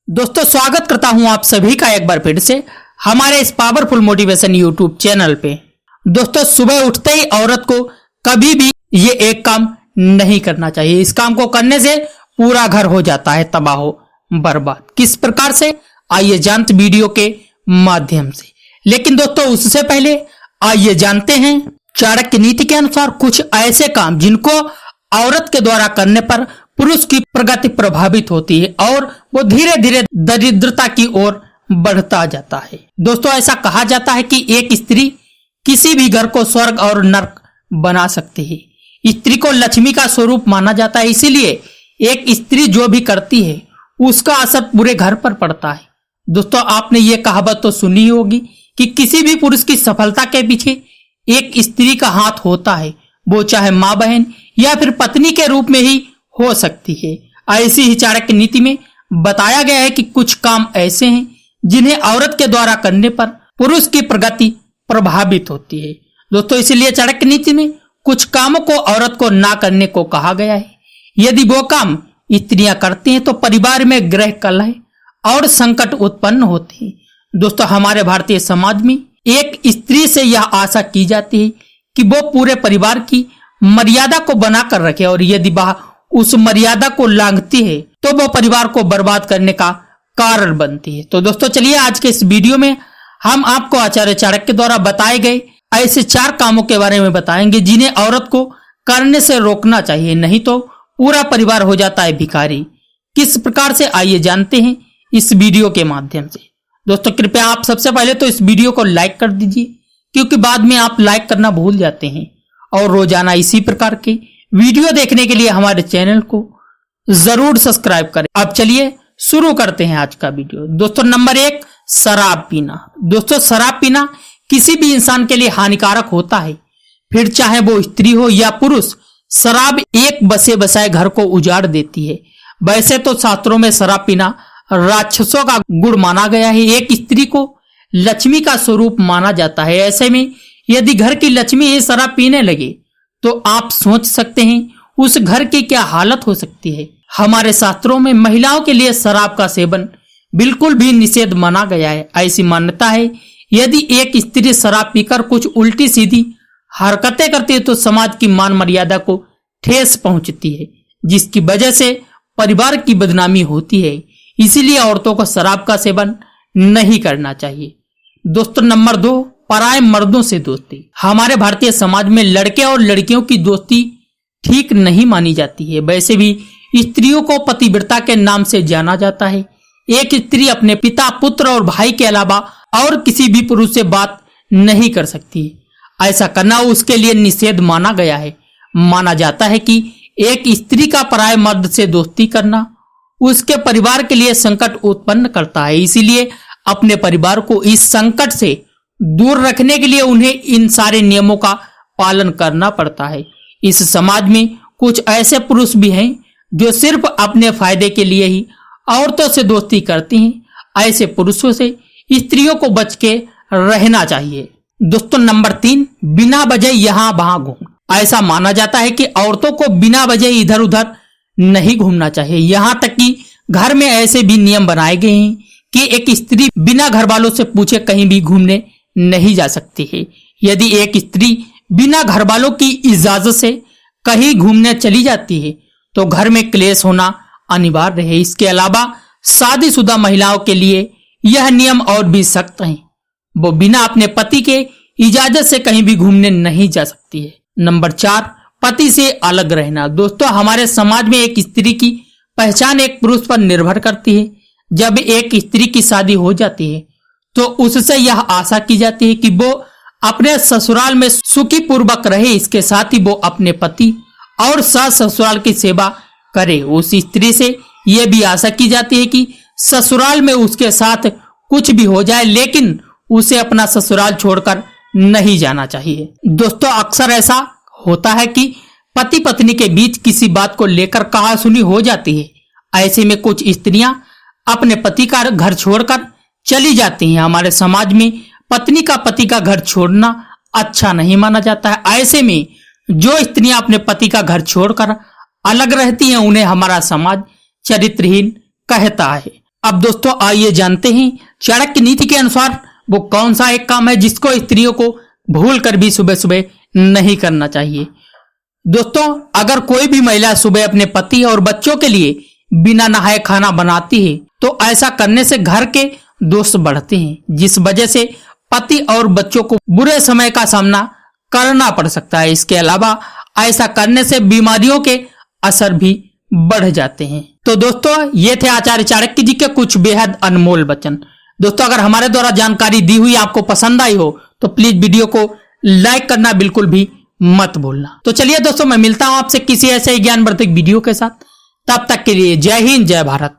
दोस्तों स्वागत करता हूं आप सभी का एक बार फिर से हमारे इस पावरफुल मोटिवेशन यूट्यूब चैनल पे। दोस्तों सुबह उठते ही औरत को कभी भी ये एक काम नहीं करना चाहिए। इस काम को करने से पूरा घर हो जाता है तबाह बर्बाद। किस प्रकार से, आइए जानते वीडियो के माध्यम से। लेकिन दोस्तों उससे पहले आइए जानते हैं चाणक्य नीति के अनुसार कुछ ऐसे काम जिनको औरत के द्वारा करने पर पुरुष की प्रगति प्रभावित होती है और वो धीरे धीरे दरिद्रता की ओर बढ़ता जाता है। दोस्तों ऐसा कहा जाता है कि एक स्त्री किसी भी घर को स्वर्ग और नरक बना सकती है। स्त्री को लक्ष्मी का स्वरूप माना जाता है, इसीलिए एक स्त्री जो भी करती है उसका असर पूरे घर पर पड़ता है। दोस्तों आपने ये कहावत तो सुनी होगी कि किसी भी पुरुष की सफलता के पीछे एक स्त्री का हाथ होता है, वो चाहे माँ बहन या फिर पत्नी के रूप में ही हो सकती है। ऐसी ही चाणक्य नीति में बताया गया है कि कुछ काम ऐसे हैं जिन्हें औरत के द्वारा करने पर पुरुष की प्रगति प्रभावित होती है। दोस्तों इसलिए चाणक्य नीति में कुछ कामों को औरत को ना करने को कहा गया है। यदि वो काम स्त्रियां करती हैं तो परिवार में गृह कलह और संकट उत्पन्न होते हैं। दोस्तों हमारे भारतीय समाज में एक स्त्री से यह आशा की जाती है कि वो पूरे परिवार की मर्यादा को बनाकर रखे और यदि वह उस मर्यादा को लांघती है तो वो परिवार को बर्बाद करने का कारण बनती है। तो दोस्तों चलिए आज के इस वीडियो में हम आपको आचार्य चाणक्य द्वारा बताए गए ऐसे 4 कामों के बारे में बताएंगे जिन्हें औरत को करने से रोकना चाहिए, नहीं तो पूरा परिवार हो जाता है भिखारी। किस प्रकार से, आइए जानते हैं इस वीडियो के माध्यम से। दोस्तों कृपया आप सबसे पहले तो इस वीडियो को लाइक कर दीजिए, क्योंकि बाद में आप लाइक करना भूल जाते हैं। और रोजाना इसी प्रकार के वीडियो देखने के लिए हमारे चैनल को जरूर सब्सक्राइब करें। अब चलिए शुरू करते हैं आज का वीडियो। दोस्तों नंबर 1, शराब पीना। दोस्तों शराब पीना किसी भी इंसान के लिए हानिकारक होता है, फिर चाहे वो स्त्री हो या पुरुष। शराब एक बसे बसाए घर को उजाड़ देती है। वैसे तो शास्त्रों में शराब पीना राक्षसों का गुण माना गया है। एक स्त्री को लक्ष्मी का स्वरूप माना जाता है। ऐसे में यदि घर की लक्ष्मी ही शराब पीने लगे तो आप सोच सकते हैं उस घर की क्या हालत हो सकती है। हमारे शास्त्रों में महिलाओं के लिए शराब का सेवन बिल्कुल भी निषेध माना गया है। ऐसी मान्यता है यदि एक स्त्री शराब पीकर कुछ उल्टी सीधी हरकतें करती है तो समाज की मान मर्यादा को ठेस पहुंचती है, जिसकी वजह से परिवार की बदनामी होती है। इसीलिए औरतों को शराब का सेवन नहीं करना चाहिए। दोस्तों नंबर 2, पराये मर्दों से दोस्ती। हमारे भारतीय समाज में लड़के और लड़कियों की दोस्ती ठीक नहीं मानी जाती है। वैसे भी स्त्रियों को पतिव्रता के नाम से जाना जाता है। एक स्त्री अपने पिता, पुत्र और भाई के अलावा और किसी भी पुरुष से बात नहीं कर सकती। ऐसा करना उसके लिए निषेध माना गया है। माना जाता है कि एक स्त्री का पराये मर्द से दोस्ती करना उसके परिवार के लिए संकट उत्पन्न करता है। इसीलिए अपने परिवार को इस संकट से दूर रखने के लिए उन्हें इन सारे नियमों का पालन करना पड़ता है। इस समाज में कुछ ऐसे पुरुष भी हैं जो सिर्फ अपने फायदे के लिए ही औरतों से दोस्ती करते हैं। ऐसे पुरुषों से स्त्रियों को बच के रहना चाहिए। दोस्तों नंबर 3, बिना वजह यहां वहां घूम। ऐसा माना जाता है कि औरतों को बिना वजह इधर उधर नहीं घूमना चाहिए। यहां तक कि घर में ऐसे भी नियम बनाए गए हैं कि एक स्त्री बिना घर वालों से पूछे कहीं भी घूमने नहीं जा सकती है। यदि एक स्त्री बिना घर वालों की इजाजत से कहीं घूमने चली जाती है तो घर में क्लेश होना अनिवार्य है। इसके अलावा शादीशुदा महिलाओं के लिए यह नियम और भी सख्त हैं। वो बिना अपने पति के इजाजत से कहीं भी घूमने नहीं जा सकती है। नंबर 4, पति से अलग रहना। दोस्तों हमारे समाज में एक स्त्री की पहचान एक पुरुष पर निर्भर करती है। जब एक स्त्री की शादी हो जाती है तो उससे यह आशा की जाती है कि वो अपने ससुराल में सुखी पूर्वक रहे। इसके साथ ही वो अपने पति और सास ससुराल की सेवा करे। उस स्त्री से यह भी आशा की जाती है कि ससुराल में उसके साथ कुछ भी हो जाए लेकिन उसे अपना ससुराल छोड़कर नहीं जाना चाहिए। दोस्तों अक्सर ऐसा होता है कि पति पत्नी के बीच किसी बात को लेकर कहासुनी हो जाती है। ऐसे में कुछ स्त्रियां अपने पति का घर छोड़कर चली जाती हैं। हमारे समाज में पत्नी का पति का घर छोड़ना अच्छा नहीं माना जाता है। ऐसे में जो स्त्रियां अपने पति का घर छोड़कर अलग रहती हैं उन्हें हमारा समाज चरित्रहीन कहता है। अब दोस्तों आइए जानते हैं चाणक्य नीति के अनुसार वो कौन सा एक काम है जिसको स्त्रियों को भूल कर भी सुबह सुबह नहीं करना चाहिए। दोस्तों अगर कोई भी महिला सुबह अपने पति और बच्चों के लिए बिना नहाए खाना बनाती है तो ऐसा करने से घर के दोष बढ़ते हैं, जिस वजह से पति और बच्चों को बुरे समय का सामना करना पड़ सकता है। इसके अलावा ऐसा करने से बीमारियों के असर भी बढ़ जाते हैं। तो दोस्तों ये थे आचार्य चाणक्य जी के कुछ बेहद अनमोल वचन। दोस्तों अगर हमारे द्वारा जानकारी दी हुई आपको पसंद आई हो तो प्लीज वीडियो को लाइक करना बिल्कुल भी मत भूलना। तो चलिए दोस्तों मैं मिलता हूं आपसे किसी ऐसे ज्ञानवर्धक वीडियो के साथ। तब तक के लिए जय हिंद जय भारत।